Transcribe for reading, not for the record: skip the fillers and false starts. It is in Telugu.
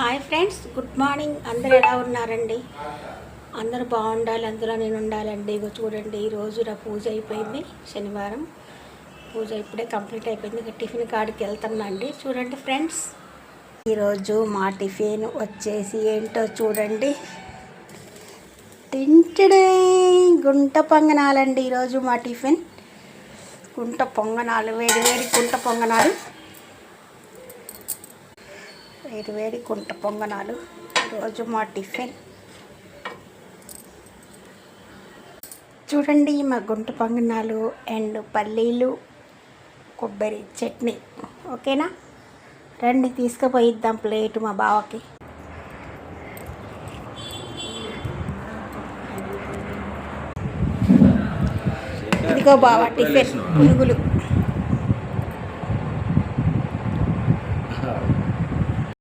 Hi friends, good morning. అందరు ఎలా ఉన్నారండి? అందరూ బాగుండాలి, అందులో నేను ఉండాలండి. ఇగో చూడండి, ఈరోజు నా పూజ అయిపోయింది. శనివారం పూజ ఇప్పుడే కంప్లీట్ అయిపోయింది. ఇక టిఫిన్ కాడికి వెళ్తున్నా అండి. చూడండి ఫ్రెండ్స్, ఈరోజు మా టిఫిన్ వచ్చేసి ఏంటో చూడండి. తింటడే గుంట పొంగనాలండి. ఈరోజు మా టిఫిన్ గుంట పొంగనాలు, వేడి వేడి గుంట పొంగనాలు, వేడి వేడి గుంట పొంగనాలు ఈరోజు మా టిఫిన్. చూడండి, మా గుంట పొంగనాలు అండ్ పల్లీలు, కొబ్బరి చట్నీ. ఓకేనా? రండి తీసుకుపోయిద్దాం ప్లేట్ మా బావకి. ఇదిగో బావ టిఫిన్, పునుగులు.